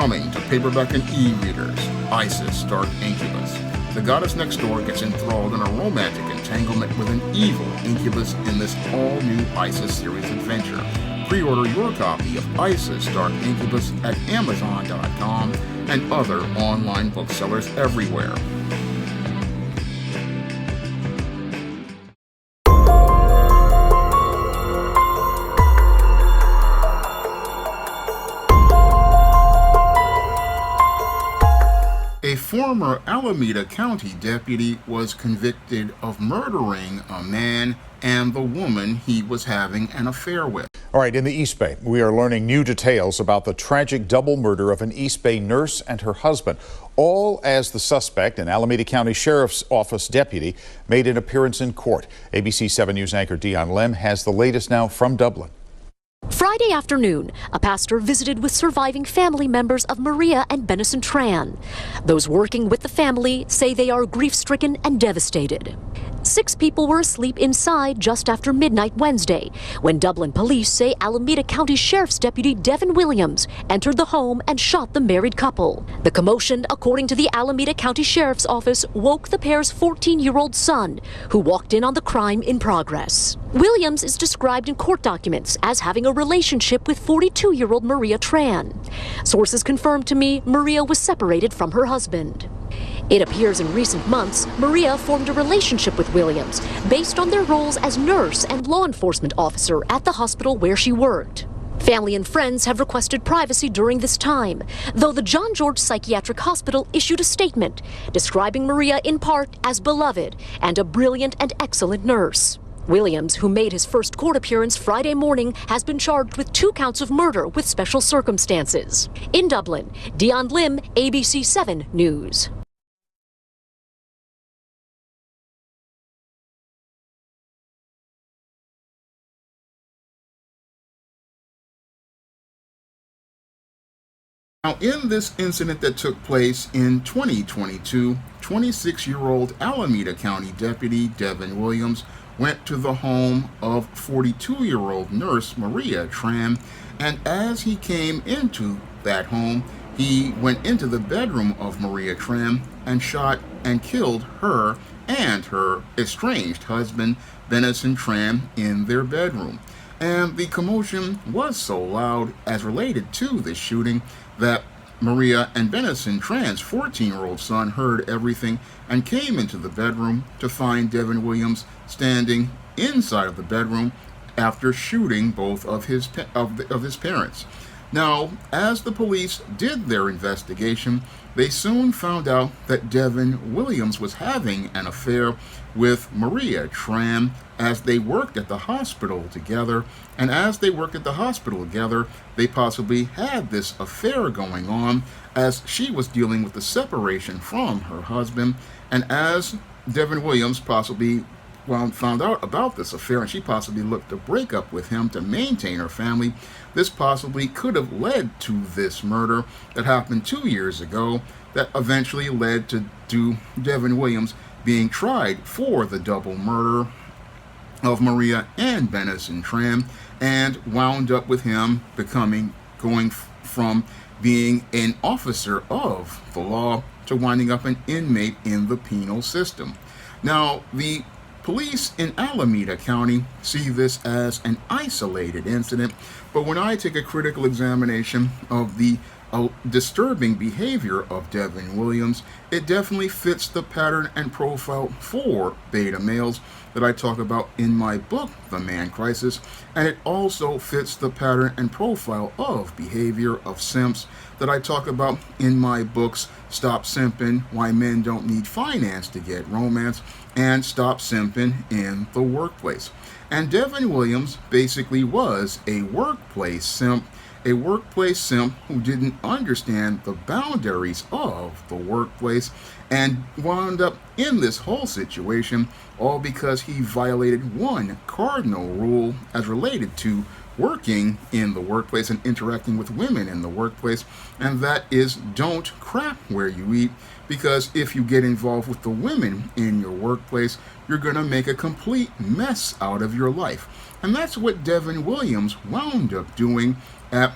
Coming to paperback and e-readers, Isis Dark Incubus. The goddess next door gets enthralled in a romantic entanglement with an evil incubus in this all-new Isis series adventure. Pre-order your copy of Isis Dark Incubus at Amazon.com and other online booksellers everywhere. A former Alameda County deputy was convicted of murdering a man and the woman he was having an affair with. All right, in the East Bay, we are learning new details about the tragic double murder of an East Bay nurse and her husband, all as the suspect, an Alameda County Sheriff's Office deputy, made an appearance in court. ABC 7 News anchor Dion Lim has the latest now from Dublin. Friday afternoon, a pastor visited with surviving family members of Maria and Benison Tran. Those working with the family say they are grief-stricken and devastated. 6 people were asleep inside just after midnight Wednesday when Dublin police say Alameda County Sheriff's Deputy Devin Williams entered the home and shot the married couple. The commotion, according to the Alameda County Sheriff's Office, woke the pair's 14-year-old son, who walked in on the crime in progress. Williams is described in court documents as having a relationship with 42-year-old Maria Tran. Sources confirmed to me Maria was separated from her husband. It appears in recent months, Maria formed a relationship with Williams based on their roles as nurse and law enforcement officer at the hospital where she worked. Family and friends have requested privacy during this time, though the John George Psychiatric Hospital issued a statement describing Maria in part as beloved and a brilliant and excellent nurse. Williams, who made his first court appearance Friday morning, has been charged with 2 counts of murder with special circumstances. In Dublin, Dion Lim, ABC 7 News. Now, in this incident that took place in 2022, 26-year-old Alameda County Deputy Devin Williams went to the home of 42-year-old nurse Maria Tran, and as he came into that home, he went into the bedroom of Maria Tran and shot and killed her and her estranged husband, Benison Tran, in their bedroom. And the commotion was so loud as related to this shooting that Maria and Benison Tran's 14-year-old son heard everything and came into the bedroom to find Devin Williams standing inside of the bedroom after shooting both of his parents. Now, as the police did their investigation, they soon found out that Devin Williams was having an affair with Maria Tran as they worked at the hospital together. And as they worked at the hospital together, they possibly had this affair going on as she was dealing with the separation from her husband. And as Devin Williams possibly found out about this affair and she possibly looked to break up with him to maintain her family, this possibly could have led to this murder that happened 2 years ago that eventually led to Devin Williams being tried for the double murder of Maria and Benison Tran, and wound up with him going from being an officer of the law to winding up an inmate in the penal system. Now, the police in Alameda County see this as an isolated incident, but when I take a critical examination of the disturbing behavior of Devin Williams, it definitely fits the pattern and profile for beta males that I talk about in my book, The Man Crisis, and it also fits the pattern and profile of behavior of simps that I talk about in my books, Stop Simping, Why Men Don't Need Finance to Get Romance, and Stop Simping in the Workplace. And Devin Williams basically was a workplace simp who didn't understand the boundaries of the workplace and wound up in this whole situation all because he violated one cardinal rule as related to working in the workplace and interacting with women in the workplace, and that is don't crap where you eat, because if you get involved with the women in your workplace, you're going to make a complete mess out of your life. And that's what Devin Williams wound up doing at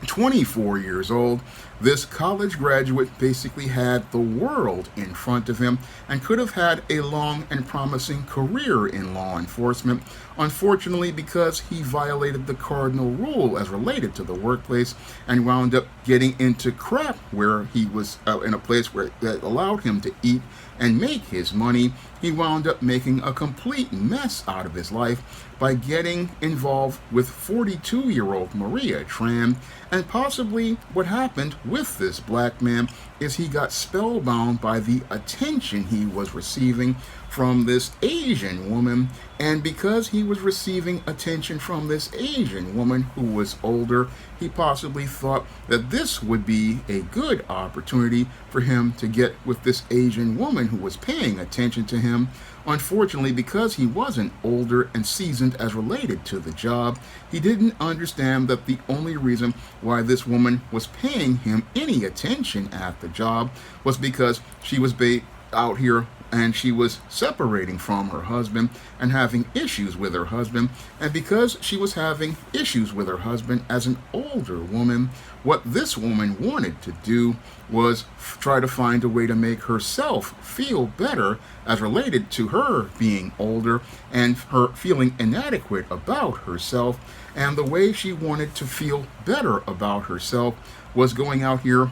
24 years old, this college graduate basically had the world in front of him and could have had a long and promising career in law enforcement. Unfortunately, because he violated the cardinal rule as related to the workplace and wound up getting into crap where he was in a place where that allowed him to eat and make his money, he wound up making a complete mess out of his life by getting involved with 42-year-old Maria Tran. And possibly what happened with this black man is he got spellbound by the attention he was receiving from this Asian woman. And because he was receiving attention from this Asian woman who was older, he possibly thought that this would be a good opportunity for him to get with this Asian woman who was paying attention to him. Unfortunately, because he wasn't older and seasoned as related to the job, he didn't understand that the only reason why this woman was paying him any attention at the job was because she was out here and she was separating from her husband and having issues with her husband. And because she was having issues with her husband as an older woman, what this woman wanted to do was try to find a way to make herself feel better as related to her being older and her feeling inadequate about herself. And the way she wanted to feel better about herself was going out here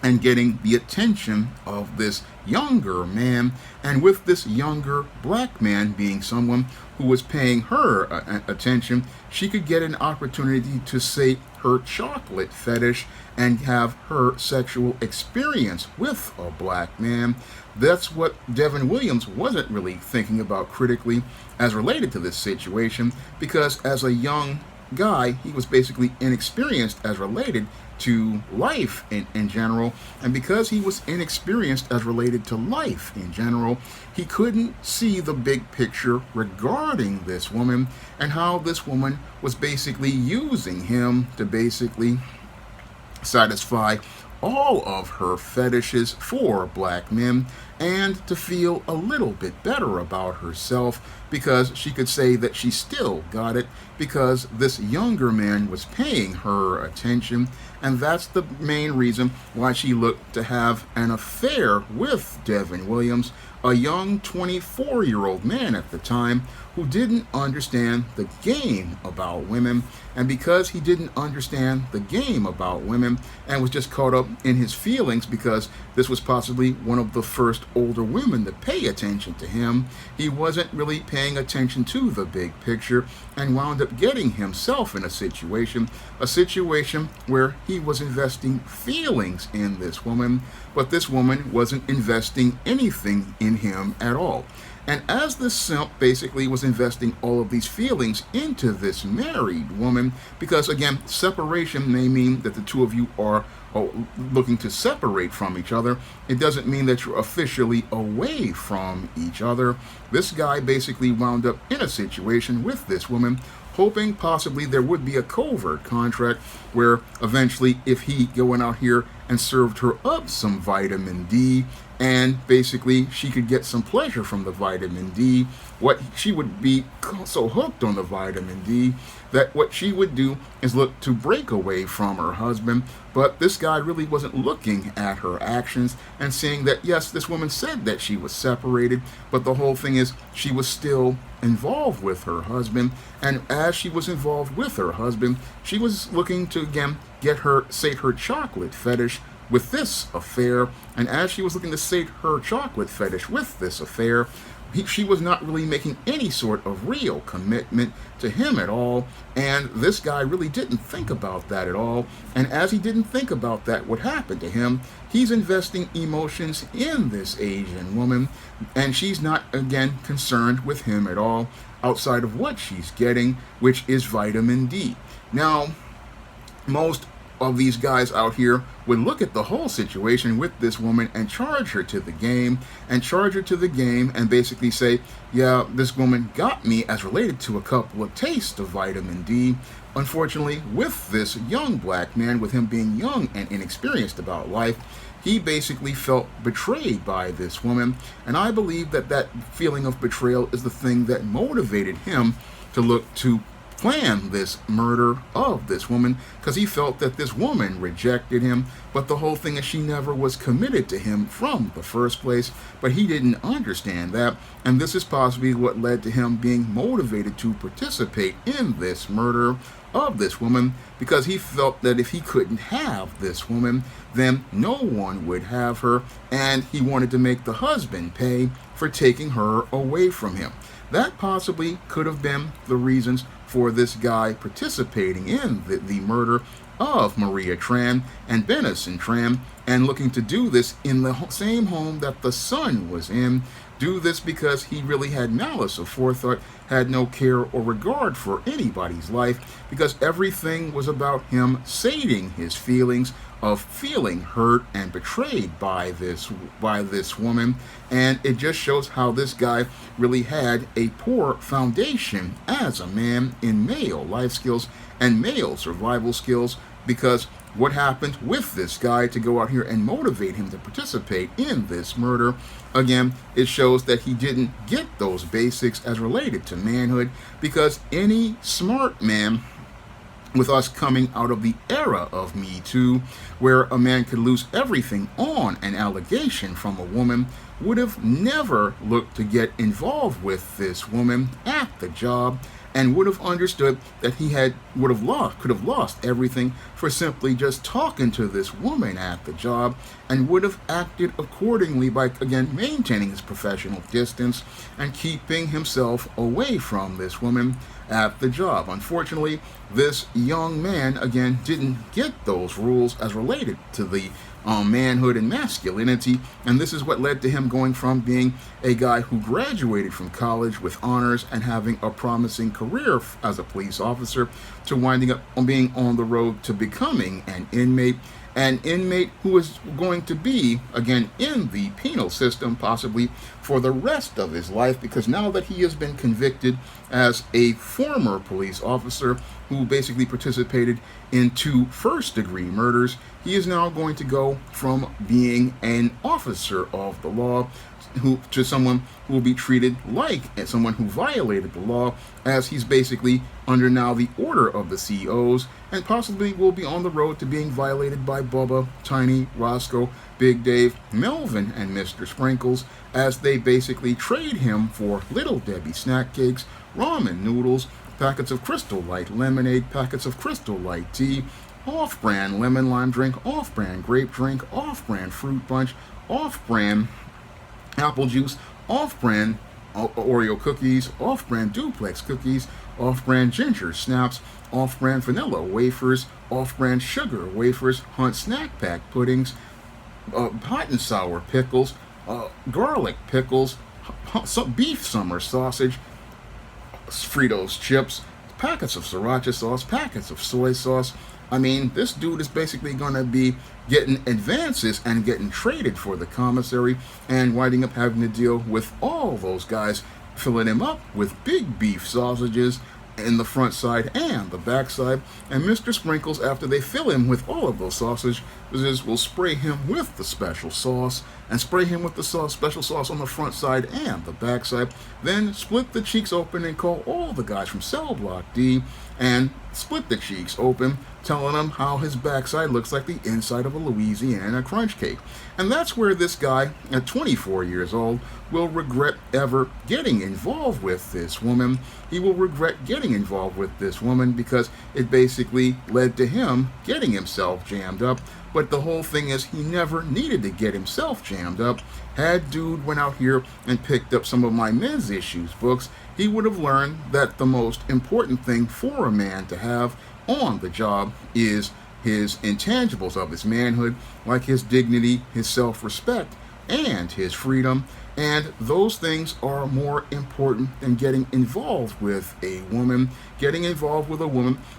and getting the attention of this younger man, and with this younger black man being someone who was paying her attention, she could get an opportunity to sate her chocolate fetish and have her sexual experience with a black man. That's what Devin Williams wasn't really thinking about critically as related to this situation, because as a young guy, he was basically inexperienced as related to life in general, and because he was inexperienced as related to life in general, he couldn't see the big picture regarding this woman and how this woman was basically using him to basically satisfy all of her fetishes for black men and to feel a little bit better about herself, because she could say that she still got it because this younger man was paying her attention. And that's the main reason why she looked to have an affair with Devin Williams, a young 24-year-old man at the time who didn't understand the game about women. And because he didn't understand the game about women and was just caught up in his feelings because this was possibly one of the first older women to pay attention to him, he wasn't really paying attention to the big picture and wound up getting himself in a situation where he was investing feelings in this woman, but this woman wasn't investing anything in him at all. And as this simp basically was investing all of these feelings into this married woman, because again, separation may mean that the two of you are looking to separate from each other. It doesn't mean that you're officially away from each other. This guy basically wound up in a situation with this woman, hoping possibly there would be a covert contract where eventually if he went out here and served her up some vitamin D, and basically she could get some pleasure from the vitamin D, what she would be so hooked on the vitamin D that what she would do is look to break away from her husband. But this guy really wasn't looking at her actions and seeing that, yes, this woman said that she was separated, but the whole thing is she was still involved with her husband. And as she was involved with her husband, she was looking to, again, sate her chocolate fetish with this affair. And as she was looking to sate her chocolate fetish with this affair, she was not really making any sort of real commitment to him at all. And this guy really didn't think about that at all. And as he didn't think about that, what happened to him, he's investing emotions in this Asian woman, and she's not, again, concerned with him at all outside of what she's getting, which is vitamin D. Now, most of these guys out here would look at the whole situation with this woman and charge her to the game and basically say, yeah, this woman got me as related to a couple of tastes of vitamin D. Unfortunately, with this young black man, with him being young and inexperienced about life, he basically felt betrayed by this woman. And I believe that that feeling of betrayal is the thing that motivated him to look to plan this murder of this woman because he felt that this woman rejected him. But the whole thing is she never was committed to him from the first place, but he didn't understand that, and this is possibly what led to him being motivated to participate in this murder of this woman, because he felt that if he couldn't have this woman, then no one would have her, and he wanted to make the husband pay for taking her away from him. That possibly could have been the reasons for this guy participating in the murder of Maria Tran and Benison Tran, and looking to do this in the same home that the son was in. Do this because he really had malice of forethought, had no care or regard for anybody's life, because everything was about him sating his feelings of feeling hurt and betrayed by this woman. And it just shows how this guy really had a poor foundation as a man in male life skills and male survival skills, because what happened with this guy to go out here and motivate him to participate in this murder, again, it shows that he didn't get those basics as related to manhood, because any smart man, with us coming out of the era of Me Too, where a man could lose everything on an allegation from a woman, would have never looked to get involved with this woman at the job, and would have understood that he could have lost everything for simply just talking to this woman at the job, and would have acted accordingly by, again, maintaining his professional distance and keeping himself away from this woman at the job. Unfortunately, this young man, again, didn't get those rules as related to the manhood and masculinity, and this is what led to him going from being a guy who graduated from college with honors and having a promising career as a police officer, to winding up on being on the road to becoming an inmate who is going to be, again, in the penal system possibly for the rest of his life, because now that he has been convicted as a former police officer who basically participated in 2 first-degree murders, he is now going to go from being an officer of the law to someone who will be treated like someone who violated the law, as he's basically under now the order of the COs, and possibly will be on the road to being violated by Bubba, Tiny, Roscoe, Big Dave, Melvin, and Mr. Sprinkles, as they basically trade him for Little Debbie snack cakes, ramen noodles, packets of Crystal Light lemonade, packets of Crystal Light tea, off-brand lemon lime drink, off-brand grape drink, off-brand fruit punch, off-brand apple juice, off-brand Oreo cookies, off-brand duplex cookies, off-brand ginger snaps, off-brand vanilla wafers, off-brand sugar wafers, Hunt snack pack puddings, hot and sour pickles, garlic pickles, beef summer sausage, Fritos chips, packets of sriracha sauce, packets of soy sauce. I mean, this dude is basically going to be getting advances and getting traded for the commissary, and winding up having to deal with all those guys filling him up with big beef sausages in the front side and the back side. And Mr. Sprinkles, after they fill him with all of those sausages, will spray him with the special sauce, and spray him with the special sauce on the front side and the back side, then split the cheeks open and call all the guys from Cell Block D and split the cheeks open, telling them how his backside looks like the inside of a Louisiana crunch cake. And that's where this guy, at 24 years old, will regret ever getting involved with this woman. He will regret getting involved with this woman because it basically led to him getting himself jammed up. But the whole thing is, he never needed to get himself jammed up. Had dude went out here and picked up some of my men's issues books, he would have learned that the most important thing for a man to have on the job is his intangibles of his manhood, like his dignity, his self-respect, and his freedom. And those things are more important than getting involved with a woman,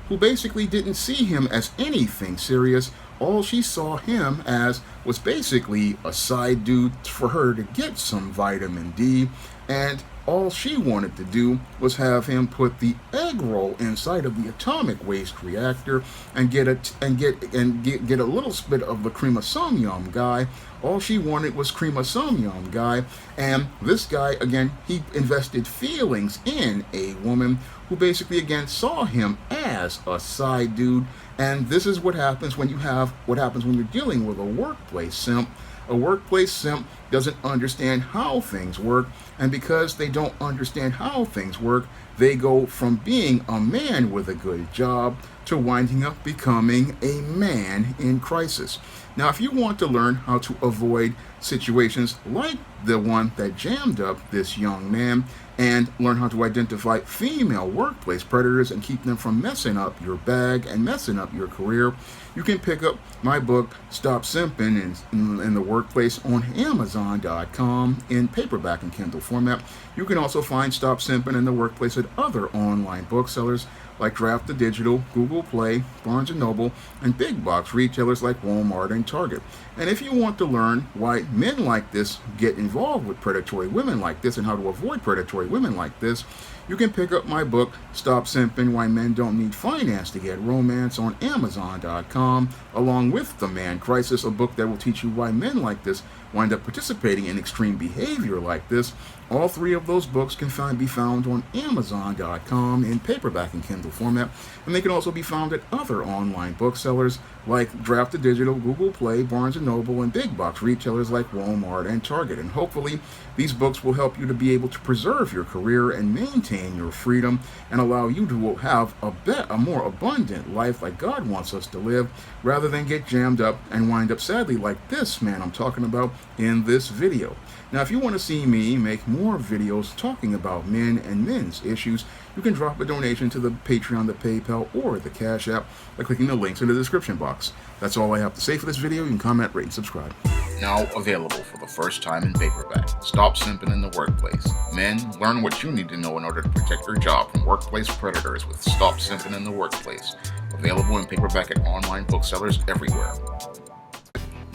who basically didn't see him as anything serious. All she saw him as was basically a side dude for her to get some vitamin D. And All she wanted to do was have him put the egg roll inside of the atomic waste reactor and get a little bit of the cream of some yum guy. All she wanted was cream of some yum guy, and this guy again, he invested feelings in a woman who basically again saw him as a side dude. And this is what happens when you're dealing with a workplace simp. A workplace simp doesn't understand how things work, and because they don't understand how things work, they go from being a man with a good job to winding up becoming a man in crisis. Now, if you want to learn how to avoid situations like the one that jammed up this young man, and learn how to identify female workplace predators and keep them from messing up your bag and messing up your career, you can pick up my book, Stop Simping in the Workplace, on Amazon.com in paperback and Kindle format. You can also find Stop Simping in the Workplace at other online booksellers like Draft to Digital, Google Play, Barnes & Noble, and big box retailers like Walmart and Target. And if you want to learn why men like this get involved with predatory women like this and how to avoid predatory women like this, you can pick up my book, Stop Simping, Why Men Don't Need Finance to Get Romance, on Amazon.com, along with The Man Crisis, a book that will teach you why men like this wind up participating in extreme behavior like this. All three of those books can be found on Amazon.com in paperback and Kindle format, and they can also be found at other online booksellers like Draft to Digital, Google Play, Barnes & Noble, and big box retailers like Walmart and Target. And hopefully, these books will help you to be able to preserve your career and maintain your freedom and allow you to have a more abundant life like God wants us to live, rather than get jammed up and wind up sadly like this man I'm talking about in this video. Now, if you want to see me make more videos talking about men and men's issues, you can drop a donation to the Patreon, the PayPal, or the Cash App by clicking the links in the description box. That's all I have to say for this video. You can comment, rate, and subscribe. Now available for the first time in paperback. Stop Simping in the Workplace. Men, learn what you need to know in order to protect your job from workplace predators with Stop Simping in the Workplace. Available in paperback at online booksellers everywhere.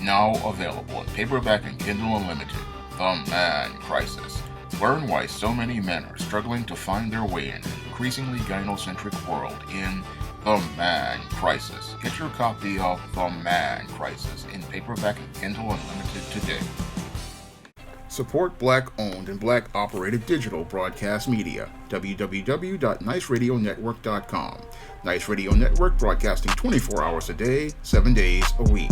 Now available in paperback and Kindle Unlimited. The Man Crisis. Learn why so many men are struggling to find their way in an increasingly gynocentric world in The Man Crisis. Get your copy of The Man Crisis in paperback and Kindle Unlimited today. Support Black-owned and Black-operated digital broadcast media. www.niceradionetwork.com. Nice Radio Network, broadcasting 24 hours a day, 7 days a week.